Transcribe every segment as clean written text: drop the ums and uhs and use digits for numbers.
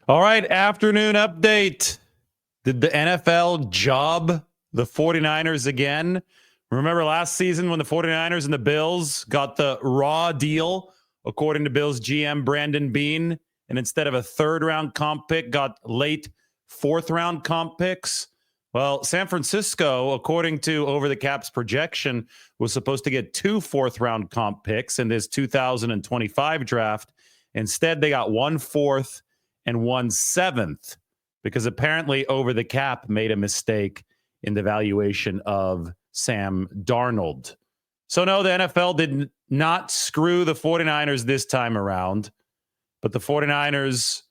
All right, afternoon update. Did the NFL job the 49ers again? Remember last season when the 49ers and the Bills got the raw deal, according to Bills GM Brandon Beane, and instead of a third-round comp pick, got late fourth-round comp picks? Well, San Francisco, according to Over the Cap's projection, was supposed to get 2 fourth-round comp picks in this 2025 draft. Instead, they got 1 fourth and 1 seventh because apparently Over the Cap made a mistake in the valuation of Sam Darnold. So no, the NFL did not screw the 49ers this time around, but the 49ers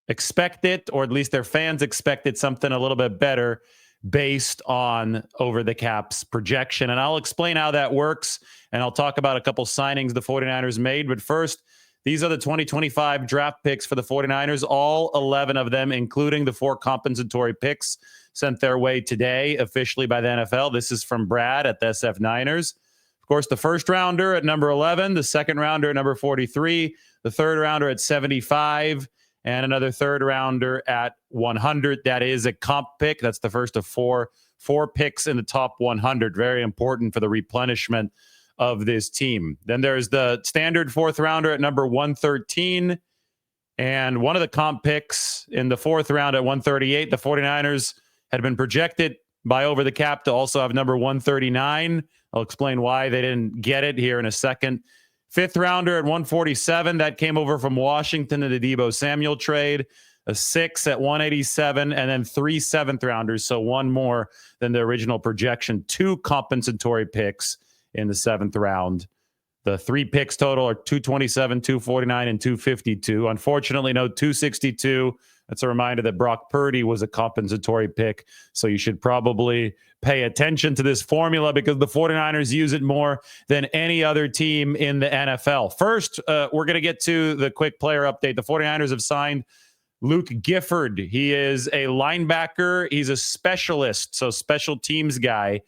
expect it, or at least their fans expected something a little bit better based on Over the Cap's projection. And I'll explain how that works, and I'll talk about a couple signings the 49ers made. But first, these are the 2025 draft picks for the 49ers, all 11 of them, including the 4 compensatory picks sent their way today officially by the NFL. This is from Brad at the SF Niners. Of course, the first rounder at number 11, the second rounder at number 43, the third rounder at 75, and another third rounder at 100. That is a comp pick. That's the first of four picks in the top 100. Very important for the replenishment of this team. Then there's the standard fourth rounder at number 113, and one of the comp picks in the fourth round at 138. The 49ers had been projected by Over the Cap to also have number 139. I'll explain why they didn't get it here in a second. Fifth rounder at 147. That came over from Washington in the Deebo Samuel trade. A 6 at 187, and then 3 seventh rounders, so one more than the original projection. 2 compensatory picks in the 7th round. The 3 picks total are 227, 249, and 252. Unfortunately, no 262. That's a reminder that Brock Purdy was a compensatory pick, so you should probably pay attention to this formula because the 49ers use it more than any other team in the NFL. First, we're going to get to the quick player update. The 49ers have signed Luke Gifford. He is a linebacker. He's a specialist, so special teams guy.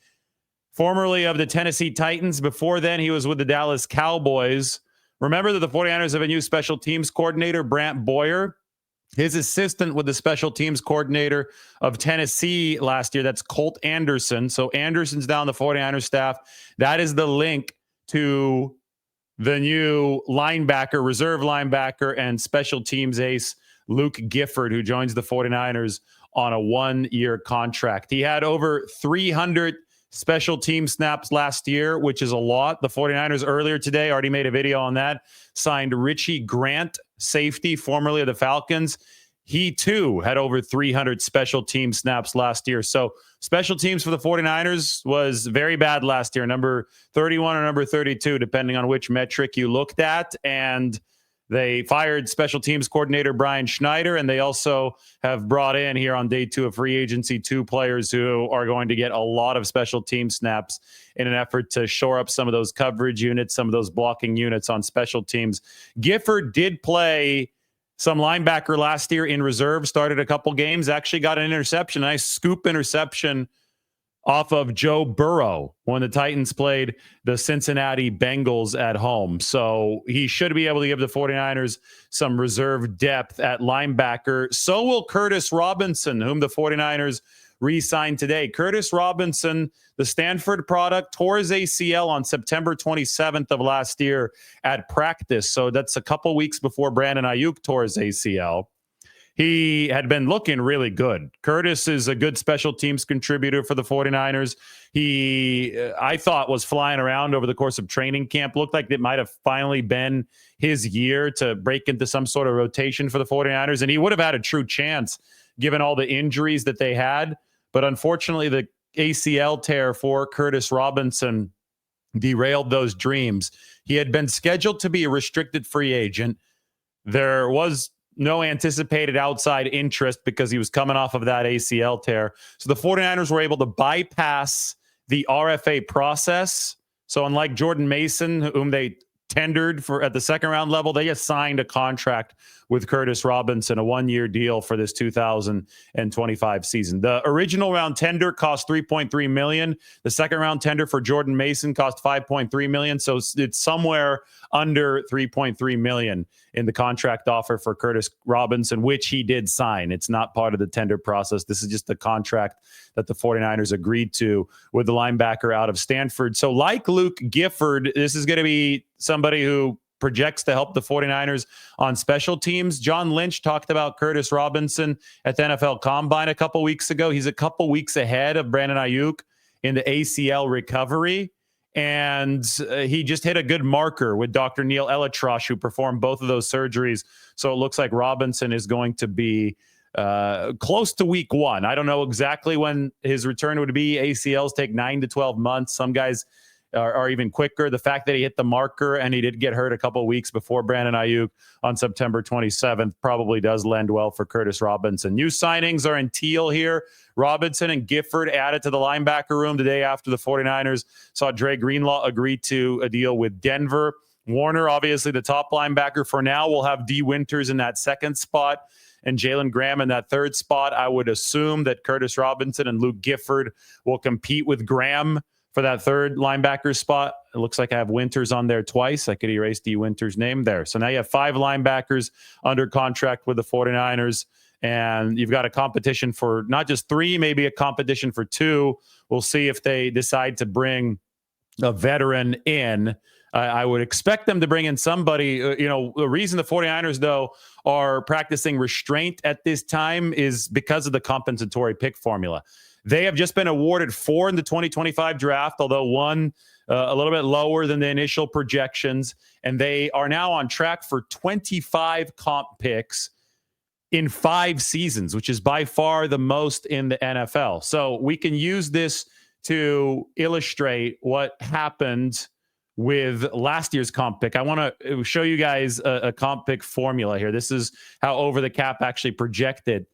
Formerly of the Tennessee Titans. Before then, he was with the Dallas Cowboys. Remember that the 49ers have a new special teams coordinator, Brant Boyer. His assistant with the special teams coordinator of Tennessee last year, that's Colt Anderson. So Anderson's down the 49ers staff. That is the link to the new linebacker, reserve linebacker, and special teams ace, Luke Gifford, who joins the 49ers on a 1-year contract. He had over 300 special team snaps last year, which is a lot. The 49ers earlier today already made a video on that, signed Richie Grant, safety, formerly of the Falcons. He, too, had over 300 special team snaps last year. So special teams for the 49ers was very bad last year, number 31 or number 32, depending on which metric you looked at. And they fired special teams coordinator Brian Schneider, and they also have brought in here on day 2 of free agency 2 players who are going to get a lot of special team snaps in an effort to shore up some of those coverage units, some of those blocking units on special teams. Gifford did play some linebacker last year in reserve, started a couple games, actually got an interception, a nice scoop interception off of Joe Burrow when the Titans played the Cincinnati Bengals at home. So he should be able to give the 49ers some reserve depth at linebacker. So will Curtis Robinson, whom the 49ers re-signed today. Curtis Robinson, the Stanford product, tore his ACL on September 27th of last year at practice. So that's a couple weeks before Brandon Ayuk tore his ACL. He had been looking really good. Curtis is a good special teams contributor for the 49ers. He, I thought, was flying around over the course of training camp. Looked like it might have finally been his year to break into some sort of rotation for the 49ers, and he would have had a true chance given all the injuries that they had. But unfortunately, the ACL tear for Curtis Robinson derailed those dreams. He had been scheduled to be a restricted free agent. There was no anticipated outside interest because he was coming off of that ACL tear. So the 49ers were able to bypass the RFA process. So unlike Jordan Mason, whom they tendered for at the second round level, they assigned a contract with Curtis Robinson, a 1-year deal for this 2025 season. The original round tender cost $3.3 million. The second round tender for Jordan Mason cost $5.3 million. So it's somewhere under $3.3 million in the contract offer for Curtis Robinson, which he did sign. It's not part of the tender process. This is just the contract that the 49ers agreed to with the linebacker out of Stanford. So like Luke Gifford, this is going to be somebody who projects to help the 49ers on special teams. John Lynch talked about Curtis Robinson at the NFL Combine a couple weeks ago. He's a couple weeks ahead of Brandon Ayuk in the ACL recovery. And he just hit a good marker with Dr. Neil Elatrosh, who performed both of those surgeries. So it looks like Robinson is going to be close to week 1. I don't know exactly when his return would be. ACLs take 9 to 12 months. Some guys are even quicker. The fact that he hit the marker and he did get hurt a couple of weeks before Brandon Ayuk on September 27th probably does lend well for Curtis Robinson. New signings are in teal here. Robinson and Gifford added to the linebacker room the day after the 49ers saw Dre Greenlaw agree to a deal with Denver. Warner, obviously the top linebacker for now. We'll have D. Winters in that second spot and Jalen Graham in that third spot. I would assume that Curtis Robinson and Luke Gifford will compete with Graham for that third linebacker spot. It looks like I have Winters on there twice. I could erase D. Winters' name there. So now you have 5 linebackers under contract with the 49ers, and you've got a competition for not just 3, maybe a competition for 2. We'll see if they decide to bring a veteran in. I would expect them to bring in somebody. The reason the 49ers, though, are practicing restraint at this time is because of the compensatory pick formula. They have just been awarded 4 in the 2025 draft, although 1 a little bit lower than the initial projections. And they are now on track for 25 comp picks in 5 seasons, which is by far the most in the NFL. So we can use this to illustrate what happened with last year's comp pick. I want to show you guys a comp pick formula here. This is how Over the Cap actually projected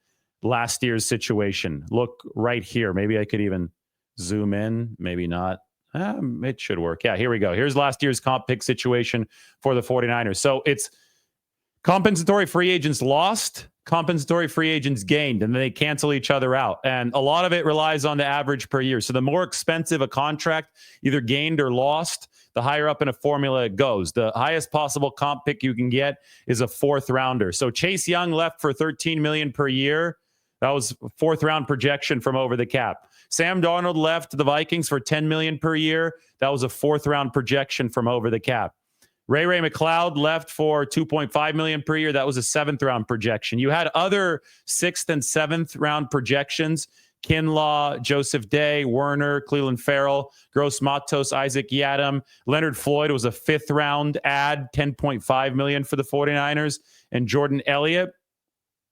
last year's situation. Look right here. Maybe I could even zoom in. Maybe not. It should work. Yeah, here we go. Here's last year's comp pick situation for the 49ers. So it's compensatory free agents lost, compensatory free agents gained, and then they cancel each other out. And a lot of it relies on the average per year. So the more expensive a contract, either gained or lost, the higher up in a formula it goes. The highest possible comp pick you can get is a 4th rounder. So Chase Young left for $13 million per year. That was 4th round projection from Over the Cap. Sam Darnold left the Vikings for $10 million per year. That was a 4th round projection from Over the Cap. Ray McLeod left for $2.5 million per year. That was a 7th round projection. You had other 6th and 7th round projections. Kinlaw, Joseph Day, Werner, Cleveland Farrell, Gross Matos, Isaac Yiadom. Leonard Floyd was a 5th round add, $10.5 million for the 49ers. And Jordan Elliott.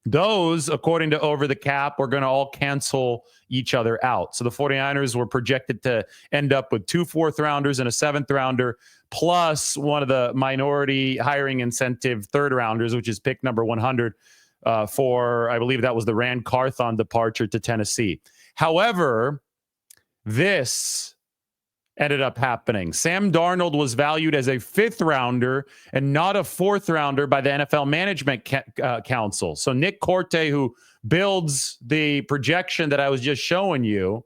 Those, according to Over the Cap, are going to all cancel each other out. So the 49ers were projected to end up with 2 4th rounders and a 7th rounder, plus one of the minority hiring incentive 3rd rounders, which is pick number 100 for, I believe that was the Rand Carthon departure to Tennessee. However, this ended up happening. Sam Darnold was valued as a 5th rounder and not a 4th rounder by the NFL Management Council. So Nick Corte, who builds the projection that I was just showing you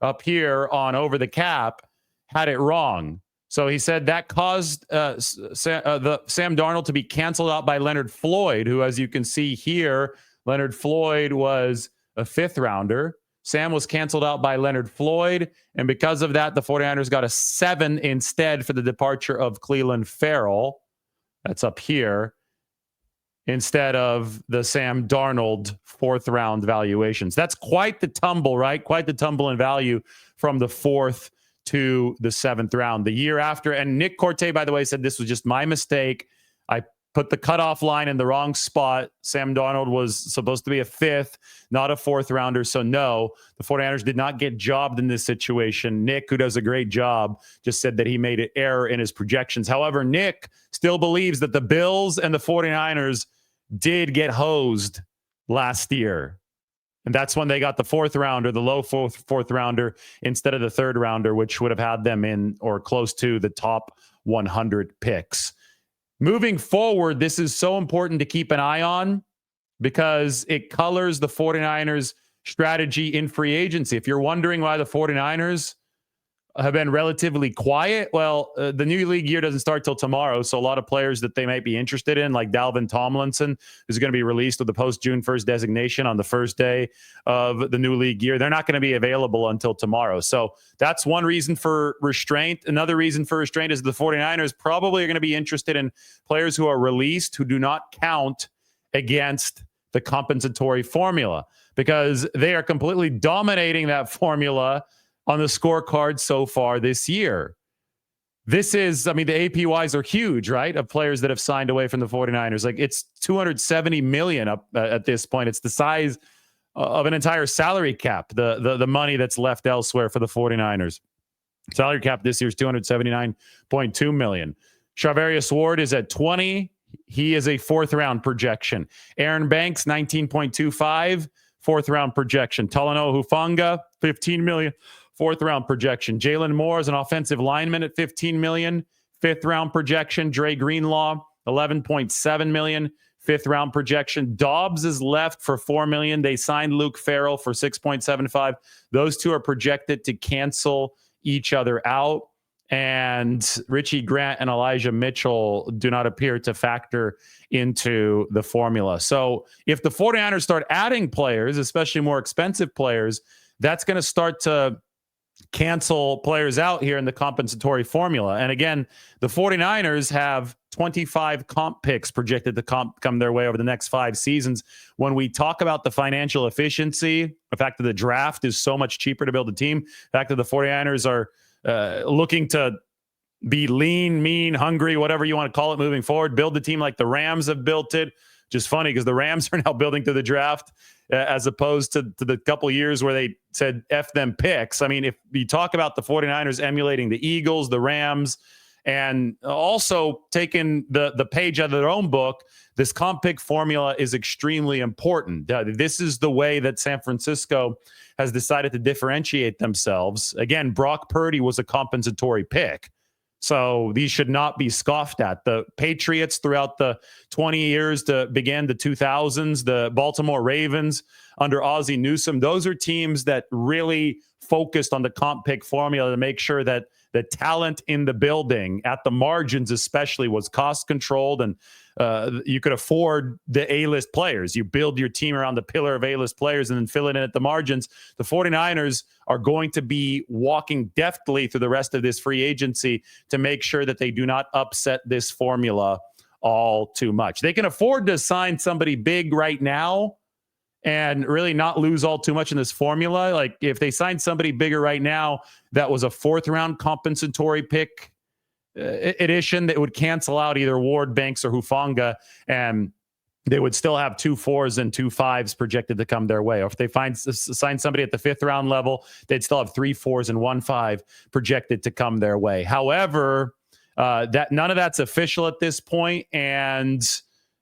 up here on Over the Cap, had it wrong. So he said that caused Sam Darnold to be canceled out by Leonard Floyd, who, as you can see here, Leonard Floyd was a 5th rounder. Sam was canceled out by Leonard Floyd, and because of that, the 49ers got a 7 instead for the departure of Cleveland Farrell. That's up here, instead of the Sam Darnold 4th round valuations. That's quite the tumble, right? Quite the tumble in value from the 4th to the 7th round. The year after, and Nick Corte, by the way, said this was just my mistake. I put the cutoff line in the wrong spot. Sam Darnold was supposed to be a 5th, not a 4th rounder. So no, the 49ers did not get jobbed in this situation. Nick, who does a great job, just said that he made an error in his projections. However, Nick still believes that the Bills and the 49ers did get hosed last year. And that's when they got the 4th rounder, the low fourth rounder, instead of the 3rd rounder, which would have had them in or close to the top 100 picks. Moving forward, this is so important to keep an eye on because it colors the 49ers strategy in free agency. If you're wondering why the 49ers have been relatively quiet, well, the new league year doesn't start till tomorrow. So a lot of players that they might be interested in, like Dalvin Tomlinson, who's going to be released with the post-June 1st designation on the first day of the new league year, they're not going to be available until tomorrow. So that's one reason for restraint. Another reason for restraint is the 49ers probably are going to be interested in players who are released who do not count against the compensatory formula because they are completely dominating that formula on the scorecard so far this year. This is, I mean, the APYs are huge, right? Of players that have signed away from the 49ers. Like it's $270 million up at this point. It's the size of an entire salary cap, the money that's left elsewhere for the 49ers. Salary cap this year is $279.2 million. Charvarius Ward is at 20. He is a fourth round projection. Aaron Banks, 19.25, fourth round projection. Talanoa Hufanga, 15 million. Fourth round projection. Jalen Moore is an offensive lineman at 15 million. Fifth round projection. Dre Greenlaw, 11.7 million. Fifth round projection. Dobbs is left for 4 million. They signed Luke Farrell for 6.75. Those two are projected to cancel each other out. And Richie Grant and Elijah Mitchell do not appear to factor into the formula. So if the 49ers start adding players, especially more expensive players, that's going to start to cancel players out here in the compensatory formula. And again, the 49ers have 25 comp picks projected to come their way over the next 5 seasons. When we talk about the financial efficiency, the fact that the draft is so much cheaper to build a team, the fact that the 49ers are looking to be lean, mean, hungry, whatever you want to call it moving forward, build the team like the Rams have built it. Just funny because the Rams are now building to the draft as opposed to the couple years where they said F them picks. I mean, if you talk about the 49ers emulating the Eagles, the Rams, and also taking the page out of their own book, this comp pick formula is extremely important. This is the way that San Francisco has decided to differentiate themselves. Again, Brock Purdy was a compensatory pick. So these should not be scoffed at. The Patriots throughout the 20 years to begin the 2000s, the Baltimore Ravens under Ozzie Newsome, those are teams that really focused on the comp pick formula to make sure that the talent in the building at the margins especially was cost controlled and you could afford the A-list players. You build your team around the pillar of A-list players and then fill it in at the margins. The 49ers are going to be walking deftly through the rest of this free agency to make sure that they do not upset this formula all too much. They can afford to sign somebody big right now and really not lose all too much in this formula. Like if they sign somebody bigger right now, that was a fourth round compensatory pick edition that would cancel out either Ward, Banks, or Hufanga, and they would still have 2 4s and 2 5s projected to come their way. Or if they sign somebody at the 5th round level, they'd still have 3 4s and 1 5 projected to come their way. However, that none of that's official at this point, and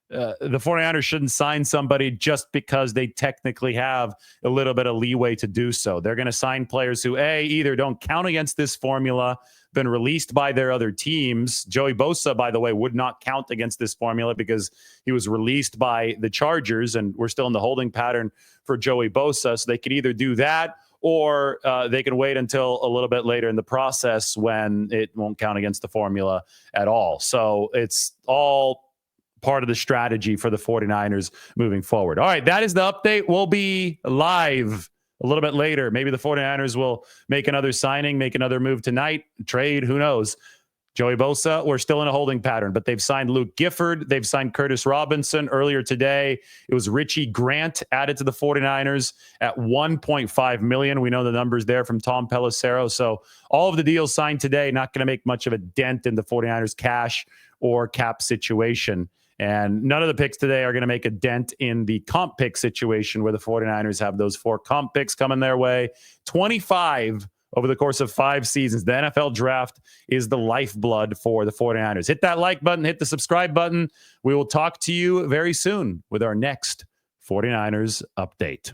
the 49ers shouldn't sign somebody just because they technically have a little bit of leeway to do so. They're going to sign players who, either don't count against this formula, been released by their other teams. Joey Bosa, by the way, would not count against this formula because he was released by the Chargers, and we're still in the holding pattern for Joey Bosa. So they could either do that or they can wait until a little bit later in the process when it won't count against the formula at all. So it's all part of the strategy for the 49ers moving forward. All right, that is the update. We'll be live a little bit later. Maybe the 49ers will make another signing, make another move tonight, trade, who knows. Joey Bosa, we're still in a holding pattern, but they've signed Luke Gifford. They've signed Curtis Robinson. Earlier today, it was Richie Grant added to the 49ers at $1.5 million. We know the numbers there from Tom Pelissero. So all of the deals signed today, not going to make much of a dent in the 49ers cash or cap situation. And none of the picks today are going to make a dent in the comp pick situation where the 49ers have those 4 comp picks coming their way. 25 over the course of 5 seasons. The NFL draft is the lifeblood for the 49ers. Hit that like button, hit the subscribe button. We will talk to you very soon with our next 49ers update.